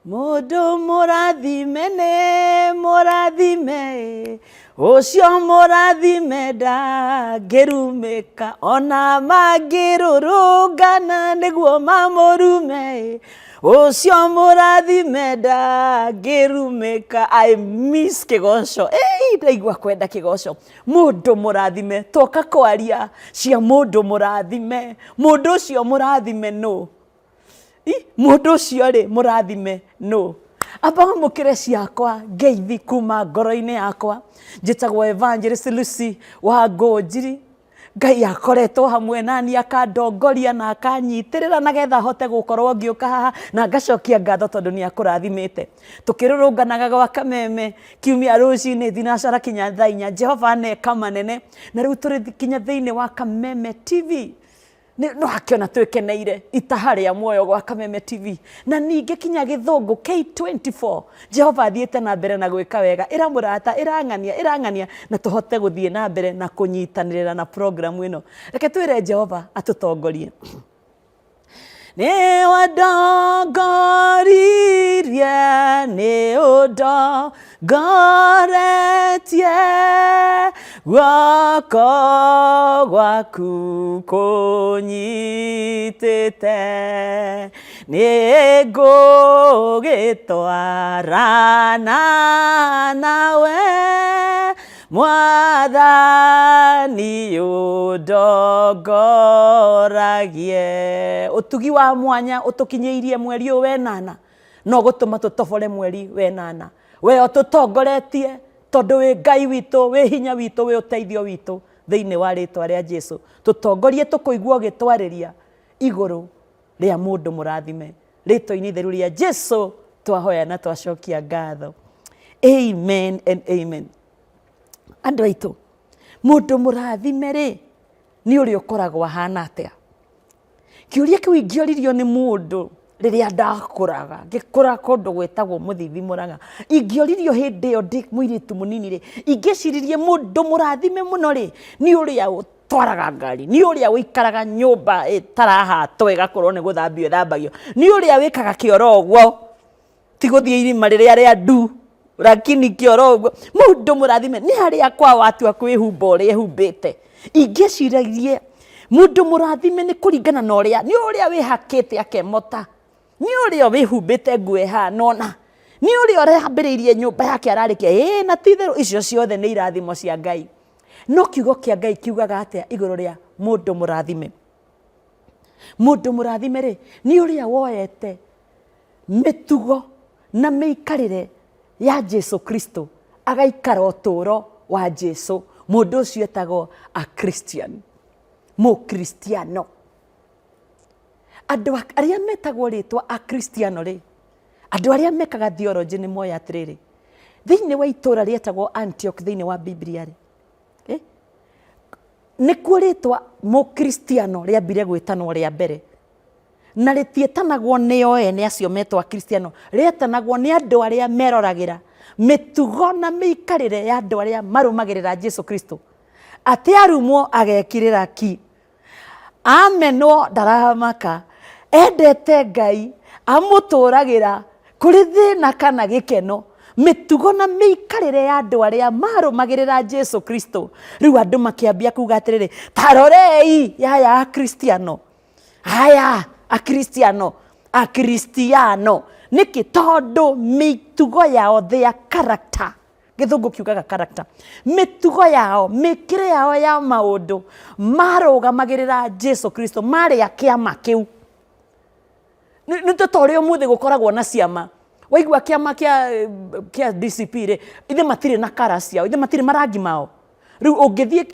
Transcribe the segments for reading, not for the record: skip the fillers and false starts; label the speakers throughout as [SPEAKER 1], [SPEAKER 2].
[SPEAKER 1] Mundu murathime ni murathime, ucio murathime ndangirumika, ona mangirurungana niguo mamurume, ucio murathime ndangirumika. I miss kigoco, ndaigua kwenda kigoco. Mundu murathime, toka kwaria cia mundu murathime. Mundu ucio murathime no, mundu ucio ri murathime no. Aba mukire ciakwa ngeithi kuma ngoro-ini yakwa, njitagwo Evangelist Lucy Wangunjiri. Ngai akoretwo hamwe nani, akandongoria na akanyitirira na getha hote gukorwo ngiuka haha na ngacokia ngatho tondu ni akurathimite. Tukirurunganaga gwa Kameme kiumia rucini thinacara kinya thaa 4. Jehova neka manene, na riu turi kinya thiini wa Kameme TV. No hakiona twekeneire itaha ria muoyo gwa Kameme TV, na ninge kinya Githungu K24. Jehova thiete na mbere na gwika wega, ira murata irang'ania na tuhote guthie na mbere na kunyitanirira na program ino. Reke twire Jehova atutongorie. Ni wadongoririe, ni udongoretie, guoko gwaku kunyitite, ni ngugitwarana nawe, Mwathani udongoragie. Utugi wa mwanya utukinyeirie mweri wenana, no gutuma tutobore mweri wenana. We otutongoretie tondu wi Ngai witu, wi hinya witu, wi uteithio witu thiini wa ritwa ria Jesu. Tutongorie tukuigua gitwariria iguru ria mundu murathime, ritwa-ini theru ria Jesu twahoya na twacokia ngatho. Amen and amen. Andu aitu, mundu murathime ri ni uri ukoragwo hana atia? Kiuria kiu ingioririo ni mundu riria ndakuraga, ngikura kundu gwetagwo Muthithi Murang'a. Ingioririo hindi iyo ndi muiritu munini ri, ingiciririe mundu murathime muno ri ni uria utwaraga ngari, ni uria uikaraga nyumba itarahatwo igakorwo ni guthambio ithambagio, ni uria wikaga kioro guo ti guthie irima riria ria ndu, lakini kioro guo. Mundu murathime ni haria kwa watu akwihumba uria ehumbite. Ingiciririe mundu murathime ni kuringana na uria, ni uria wihakite akemota, ni uria wihumbite nguo hanona, ni uria urehambiriirie nyumba yake ararikia na titheru. Icio ciothe ni irathimo cia Ngai. No kiugo kia Ngai kiugaga atia iguru ria mundu murathime? Mundu murathime ri ni uria woete mitugo na miikarire ya Jesu Kristo, agaikara uturo wa Jesu. Mundu ucio etagwo a Christian, Mukristiano. Andu aria metagwo ritwa a Kristiano ri, andu aria mekaga theology ni moya atiriri, thiini wa itura rietagwo Antioch thiini wa Biblia ri, nikuo ritwa Mukristiano riambire gwitanwo ria mbere, na ritietanagwo nio ene acio metwa Kristiano, rietanagwo ni andu aria meroragira mitugo na miikarire ya andu aria marumagirira Jesu Kristo. Ati arumwo agekirira ki, amenwo ndaramaka, endete Ngai, amuturagira kuri thina kana gikeno, mitugo na miikarire ya andu aria marumagirira Jesu Kristo. Riu andu makiambia kuga atiriri, tarorei yaya a Kristiano, haya a Kristiano niki tondu mitugo yao, their character, Githungu kiugaga character, mitugo yao, mikire yao ya maundu marugamagirira Jesu Kristo, mari a kiama kiu. Ni tutori umuthi gukoragwo na ciama, waigua kiama kia DCP ri, ithe matire na colors yao, ithe matire marangi mao. Riu ungithie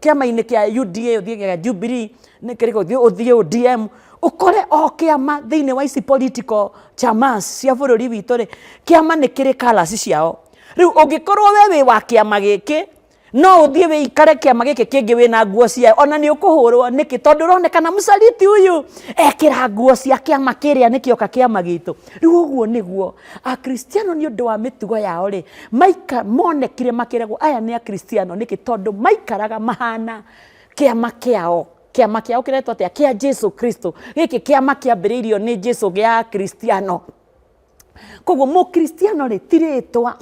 [SPEAKER 1] kiama-ini kia UDA, uthie kia Jubilee, nikiriko uthie ODM, ukore o kiama thiini wa ici political chamas cia bururi witu ri, kiama nikiri colors ciao. Riu ungikorwo we wi wa kiama giki, no uthie we ikare kiama giki kingi wina nguo cia, ona ni ukuhurwo niki tondu ronekana musaliti uyu ekira nguo cia kiama kiria nikioka kiama gitu. Riu uguo niguo a Kristiano ni undu wa mitugo yao ri, maika monekire makirego aya ni a Kristiano niki tondu maikaraga mahana kiama kiao. Kiama kiao kiretwo atia? Kia Jesu Kristo. Giki kiama kiambiriirio ni Jesu gia Kristiano. Koguo Mukristiano ri tiritwa.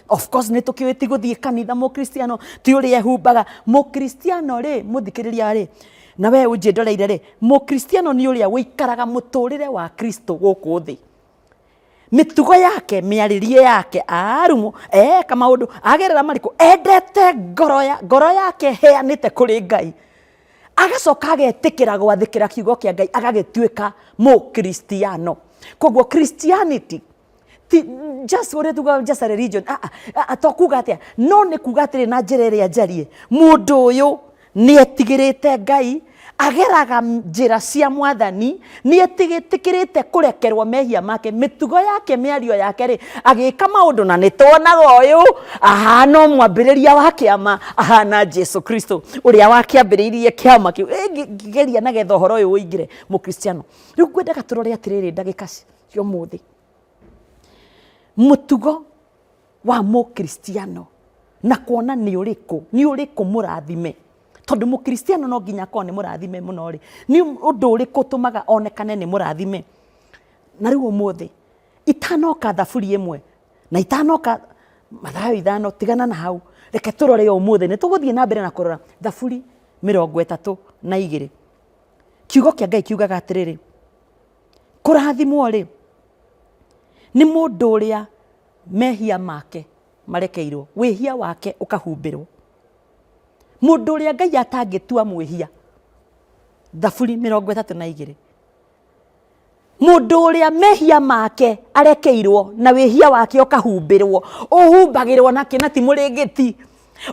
[SPEAKER 1] Of course nä tå kä å ti gå thiä kanitha Mukristiano ti å rä ehumbaga. Mukristiano rä må thikä rä ria rä na we å njä ndoreire rä Mukristiano nä å rä a wå ikaraga må tå rä re wa Kristo gå kå thä. Mitugo yake miaririe yake arumo eka maundu agerera mariku endete ngoro yake heanite kuri Ngai agacoka agetikira gwathikira kiugo kia Ngai agagituika Mukristiano. Koguo Christianity just what tuga just a religion atokuga atia no ni kuga atiri na njira iria njarie mundu uyu ni etigirite Ngai ageraga njira cia Mwathani ni etigitikirite kurekerwo mehia make mitugo yake miario yake ri agika maundu na nitonaga uyu ahana mwambiriria wa kiama ahana Jesu Kristo uria wakiambiriirie kiama kiu ngigeria na getha horo uyu uingire Mukristiano. Riu ngwendaga turore atiriri ndagika cio muthi mutugo wa Mukristiano na kuona ni uriku murathime tondu Mukristiano no nginya ko ni murathime muno ri ni undu uriku tumaga onekane ni murathime. Na riu umuthi itanoka thaburi imwe na itanoka mathayo ithano tigana na hau reke turore umuthi ni tuguthie na mbere na kurora thaburi 32 kiugo kia Ngai kiugaga atiriri kurathimwo ri ni mundu uria mehia make marekeirwo wihia wake ukahumbirwo. Mundu uria Ngai atangitua mwihia thaburi 32 mundu uria mehia make arekeirwo na wihia wake ukahumbirwo uhumbagirwo na kina ti muringiti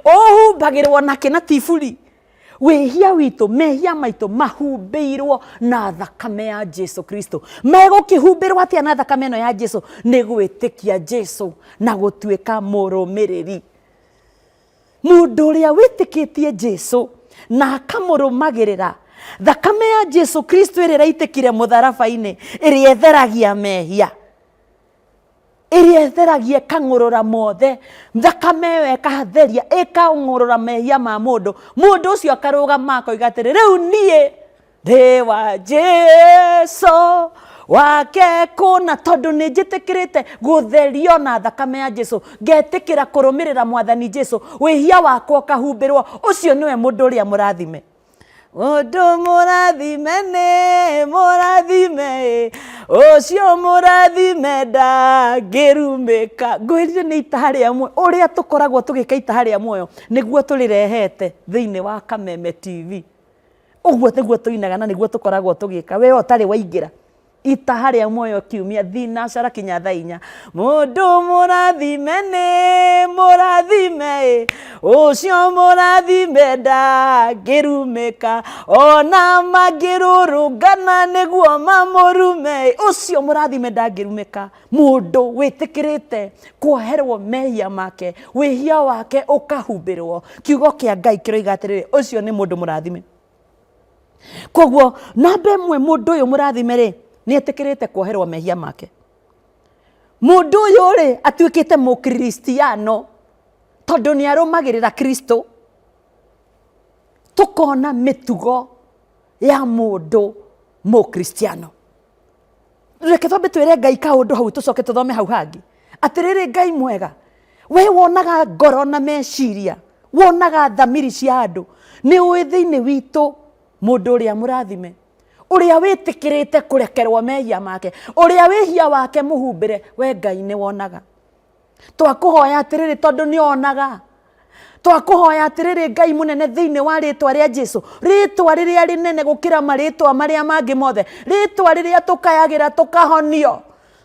[SPEAKER 1] uhumbagirwo na kina ti buri wihia witu mehia maitu mahumbeirwo na thakame ya Jesu Kristo. Megukihumbirwo atia na thakame no ya Jesu ni gwitikia Jesu na gutuika murumiriri. Mundu uria witikitie Jesu na akamurumagirira thakame ya Jesu Kristo iri raitikire mutharaba-ini iri etheragia mehia iri etheragia kangurura mothe thakame yo ikatheria ikangurura mehia ma mundu ucio akarugama akoiga atiri riu nie ndi wa Jesu wake kuna tondu ni njitikirite gutherio na thakame ya Jesu ngetikira kurumirira Mwathani Jesu wihia wakwa kahumbirwo ucio niwe mundu uria murathime. Mundu murathime ni murathime ucio murathime ndangirumika. Ngwirire ni itaha amwe uria tukoragwo tugika itaha amwe niguo turirehete thiini wa Kameme TV uguo niguo tuinaga na niguo tukoragwo tugika we otari waingira itaha ria moyo kiumia thinacara kinya 4 mundu murathime ni murathime ucio murathime ndangirumika ona magirurungana niguo mamurume ucio murathime ndangirumika. Mundu witikirite kuoherwo mehia make wihia wake ukahumbirwo kiugo kia Ngai kiroiga atiriri ucio ni mundu murathime. Koguo nambe mwe mundu uyu murathime ri ni etikirite kuoherwo mehia make. Mundu uyu ri atuikite Mukristiano tondu ni arumagirira Kristo tukona mitugo ya mundu Mukristiano. Reke twambe twire Ngai kaundu hau tucoke tuthome hau hangi atiriri Ngai mwega we wonaga ngoro na meciria wonaga thamiri cia andu ni ui thiini witu mundu uria murathime uria witikirite kurekerwo mehia make uria wihia wake muhumbire we Ngai ni wonaga. Twakuhoya atiriri tondu ni onaga twakuhoya atiriri Ngai munene thiini wa ritwa ria Jesu ritwa riria rinene gukira maritwa maria mangi mothe ritwa riria tukayagira tukahonio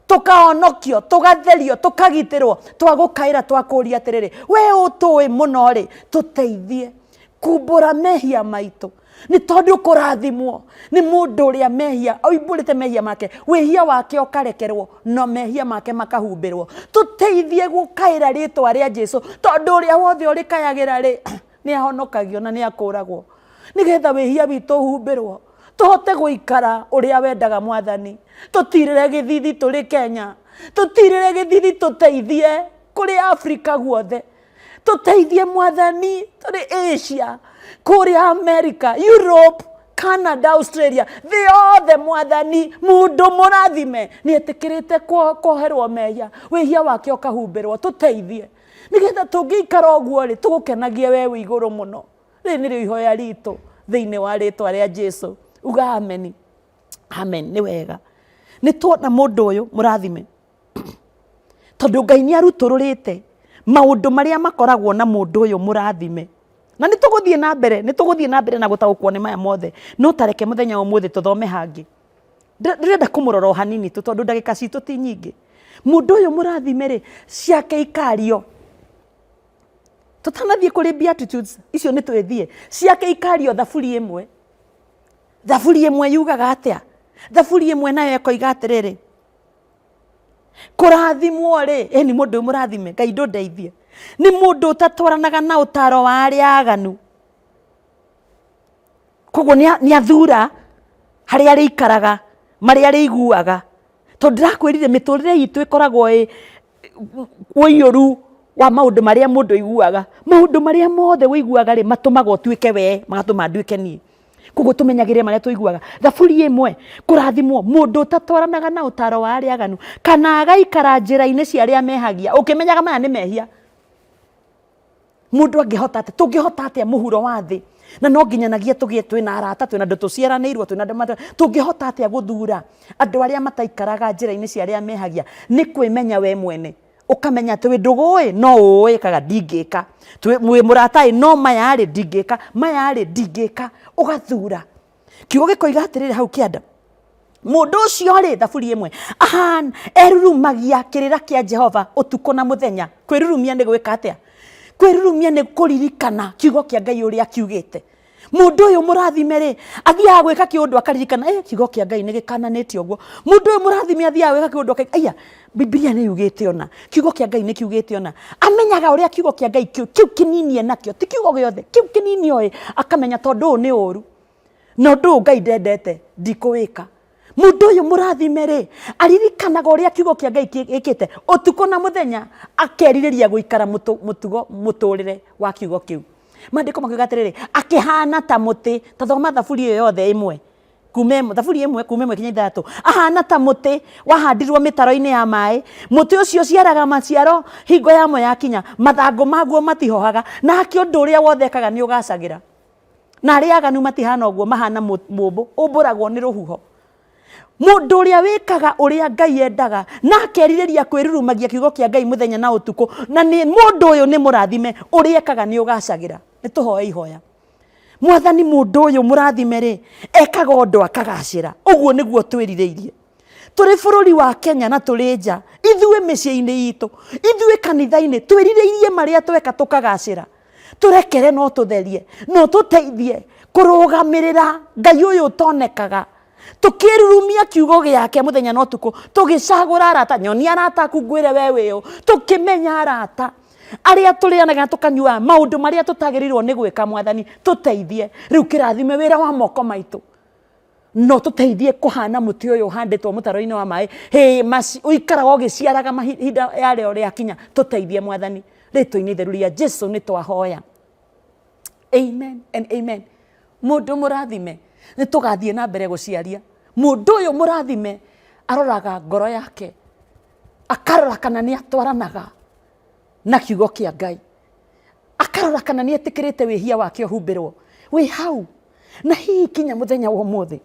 [SPEAKER 1] tukahonokio tugatherio tukagitirwo twagukaira twakuria atiriri we utui muno ri tuteithie kumbura mehia maitu ni tondu kurathimwo ni mundu uria mehia oimburite mehia make wihia wake ukarekerwo no mehia make makahumbirwo. Tuteithie gukaira ritwa ria Jesu tondu uria wothe urikayagira ri ni ahonokagio na ni akuragwo nigetha wihia witu humbirwo tuhote guikara uria wendaga Mwathani. Tutirire githithi turi Kenya tutirire githithi tuteithie kuri Afrika guothe tuteithie Mwathani turi Asia kuria America Europe Canada, Australia, thĩ yothe mwathani mũndũ mũrathime nĩ etĩkĩrĩte kwoherwo mehia, wĩhia wake ũkahumbĩrwo. Tũteithie nĩgetha tũngĩikara ũguo rĩ tũgũkenagie we wĩ igũrũ mũno. Rĩrĩ nĩrĩo ihoya ritũ thĩinĩ wa rĩtwa rĩa Jesu. Uga amen. Amen. Nĩ wega nĩ tuona mũndũ ũyũ mũrathime tondũ Ngai nĩ arutũrũrĩte maũndũ marĩa makoragwo na mũndũ ũyũ mũrathime. Na nĩ tũgũthiĩ na mbere na gũtaũkwo nĩ maya mothe, no tareke mũthenya ũmũthĩ tũthome hangĩ. Ndĩrenda kũmũrora hanini tu tondũ ndagĩka citũ ti nyingĩ. Mũndũ ũyũ mũrathime rĩ ciake ikario. Tũtanathiĩ kũrĩ beatitudes icio nĩ twĩthiĩ. Ciake ikario thaburi ĩmwe. Thaburi ĩmwe yugaga atĩa? Thaburi ĩmwe nayo ĩkoiga atĩrĩrĩ, kũrathimwo rĩ, nĩ mũndũ mũrathime, Ngai ndũndeithie, nĩ mũndũ ũtatwaranaga na ũtaro wa arĩa aganu. Koguo nĩ athura harĩa arĩikaraga, marĩa arĩiguaga. Tondũ ndĩrakwĩrire mĩtũrĩre itũ ĩkoragwo ũiyũru wa maũndũ marĩa mũndũ aiguaga. Maũndũ marĩa mothe ũiguaga rĩ matũmaga ũtuĩke we, magatũma nduĩke niĩ. Koguo tũmenyagĩrĩre marĩa tũiguaga. Thaburi ĩmwe, kũrathimwo mũndũ ũtatwaranaga na ũtaro wa arĩa aganu kana agaikara njĩra-inĩ cia arĩa mehagia. Ũkĩmenyaga maya nĩ mehia. Mũndũ angĩhota atĩa? Tũngĩhota atĩa mũhuro wa thĩ? Na no nginyanagia tũgĩe twĩna arata, twĩna andũ tũciaranĩirwo, twĩna andũ tũngĩhota atĩa gũthura andũ arĩa mataikaraga njĩra-inĩ cia arĩa mehagia? Nĩ kwĩmenya we mwene. Ukamenya atĩ wĩ ndũgũĩ no ũĩkaga ndingĩka. Wĩ mũrata no maya rĩ ndingĩka, maya rĩ ndingĩka. Ũgathura. Kiugo gĩkoiga atĩrĩrĩ hau kĩanda. Mũndũ ũcio rĩ thaburi ĩmwe erurumagia kĩrĩra kĩa Jehova ũtukũ na mũthenya. Kwĩrurumia nĩ gwĩka atĩa? Kwĩrurumia nĩ kũririkana kiugo kĩa Ngai ũrĩa kiugĩte. Mũndũ ũyũ mũrathime rĩ athiaga gwĩka kĩũndũ akaririkana kiugo kĩa Ngai nĩ gĩkananĩtio ũguo. Mũndũ ũyũ mũrathime athiaga gwĩka kĩũndũ akaigua Biblia nĩ yugĩte ona, kiugo kĩa Ngai nĩ kiugĩte ona. Amenyaga ũrĩa kiugo kĩa Ngai kĩu kĩnini nakĩo, ti kiugo gĩothe, kĩu kĩnini oĩ, akamenya tondũ ũũ nĩ ũru na ũndũ ũyũ Ngai ndendete ndikũwĩka. Mũndũ ũyũ mũrathime rĩ aririkanaga ũrĩa kiugo kĩa Ngai gĩkĩte ũtukũ na mũthenya, akerirĩria gũikara mũtũrĩre wa kiugo kĩu. Maandĩko makiuga atĩrĩrĩ, akĩhana ta mũtĩ. Ta thoma thaburi ĩyo yothe ĩmwe, thaburi ĩmwe kuuma 1-3. Ahana ta mũtĩ wahandirwo mĩtaro-inĩ ya maĩ. Mũtĩ ũcio ũciaraga maciaro hingo yamo yakinya, mathangũ maguo matihohaga, nake ũndũ ũrĩa wothe ekaga nĩ ũgacagĩra. Na arĩa aganu matihana ũguo, mahana mũmbũ ũmbũragwo nĩ rũhuho. Mũndũ ũrĩa wĩkaga ũrĩa Ngai endaga na akerirĩria kwĩrurumagia kiugo kĩa Ngai mũthenya na ũtukũ, na nĩ mũndũ ũyũ nĩ mũrathime, ũrĩa ekaga nĩ ũgacagĩra. Nĩ tũhoe ihoya. Mwathani mũndũ ũyũ mũrathime rĩ ekaga ũndũ akagacĩra. Ũguo nĩguo twĩrirĩirie. Tũrĩ bũrũri wa Kenya na tũrĩ nja, ithuĩ mĩciĩ-inĩ itũ, ithuĩ kanitha-inĩ twĩrirĩirie marĩa tweka tũkagacĩra. Tũrekere no tũtherie, no tũteithie kũrũgamĩrĩra Ngai ũyũ ũtonekaga. Tukirurumia kiugo gĩake mũthenya na ũtukũ, tũgĩcagũra arata, nyonia arata aku ngwĩre we wĩyo, tũkĩmenya arata arĩa tũrĩanaga na tũkanyua maũndũ marĩa tũtagĩrĩirwo nĩ gwĩka. Mwathani tũteithie rĩu kĩrathime wĩra wa moko maitũ, no tũteithie kũhana mũtĩ ũyũ ũhandĩtwo mũtaro-inĩ wa maĩ, ũikaraga ũgĩciaraga mahinda yarĩo rĩakinya. Tũteithie Mwathani rĩtwa-inĩ itheru rĩa Jesu nĩ twahoya, amen and amen. Mũndũ mũrathime nĩ tũgathiĩ na mbere gũciaria. Mũndũ ũyũ mũrathime aroraga ngoro yake, akarora kana nĩ atwaranaga na kiugo kĩa Ngai, akarora kana nĩ etĩkĩrĩte wĩhia wake ũhumbĩrwo. Wĩ hau na hihi kinya mũthenya wa ũmũthĩ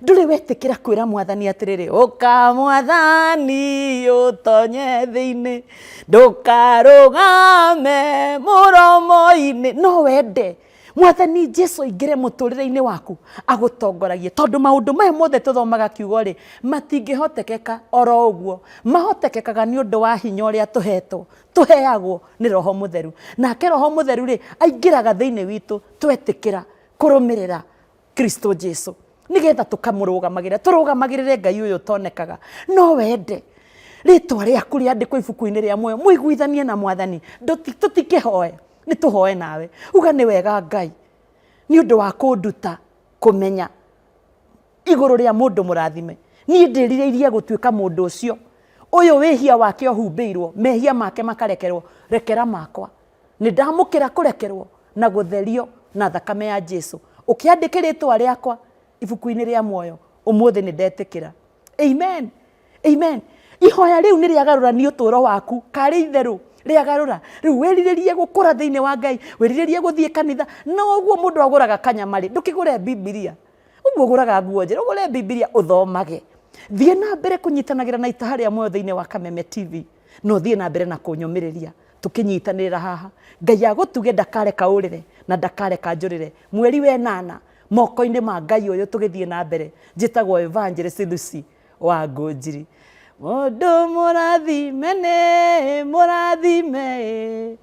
[SPEAKER 1] ndũrĩ wetĩkĩra kwĩra Mwathani atĩrĩrĩ, ũka Mwathani ũtonye thĩinĩ, ndũkarũgame mũromo-inĩ. No wende Mwathani Jesu aingĩre mũtũrĩre-inĩ waku agũtongoragie, tondũ maũndũ maya mothe tũthomaga kiugo rĩ matingĩhotekeka oro ũguo. Mahotekekaga nĩ ũndũ wa hinya ũrĩa tũheagwo nĩ Roho Mũtheru. Nake Roho Mũtheru rĩ aingĩraga thĩinĩ witũ twetĩkĩra kũrũmĩrĩra Kristo Jesu, nĩgetha tũkamũrũgamagĩrĩra, tũrũgamagĩrĩre Ngai ũyũ tonekaga. No wende rĩtwa rĩaku rĩandĩkwo ibuku-inĩ rĩa muoyo, mũiguithanie na Mwathani, tũtikĩhoe, nĩ tũhoe nawe. Uga nĩ wega Ngai nĩ ũndũ wa kũnduta kũmenya igũrũ rĩa mũndũ mũrathime. Niĩ ndĩrirĩirie gũtuĩka mũndũ ũcio ũyũ wĩhia wake ũhumbĩirwo, mehia make makarekerwo. Rekera makwa, nĩ ndamũkĩra kũrekerwo na gũtherio na thakame ya Jesu. Ũkĩandĩke rĩtwa rĩakwa ibuku-inĩ rĩa muoyo ũmũthĩ nĩ ndetikĩra. Amen, amen. Ihoya rĩu nĩ rĩagarũrania ũtũũro waku, karĩ itherũ rĩagarũra. Rĩu wĩrirĩrie gũkũra thĩinĩ wa Ngai, wĩrirĩrie gũthiĩ kanitha. No ũguo mũndũ agũraga kanyamarĩ, ndũkĩgũre Bibilia. Ũguo ũgũraga nguo njerũ, ũgũre Bibilia ũthomage. Thiĩ na mbere kũnyitanagĩra na itaha rĩa muoyo thĩinĩ wa Kameme TV. No thiĩ na mbere na kũnyũmĩrĩria tũkĩnyitanĩrĩra haha. Ngai agũtuge ndakareka ũrĩre na ndakareka njũrĩre. Mweri wa 8 moko-inĩ ma Ngai ũyũ tũgĩthiĩ na mbere. Njĩtagwo Evangelist Lucy Wangũnjiri. Mũndũ mũrathime nĩ mũrathime.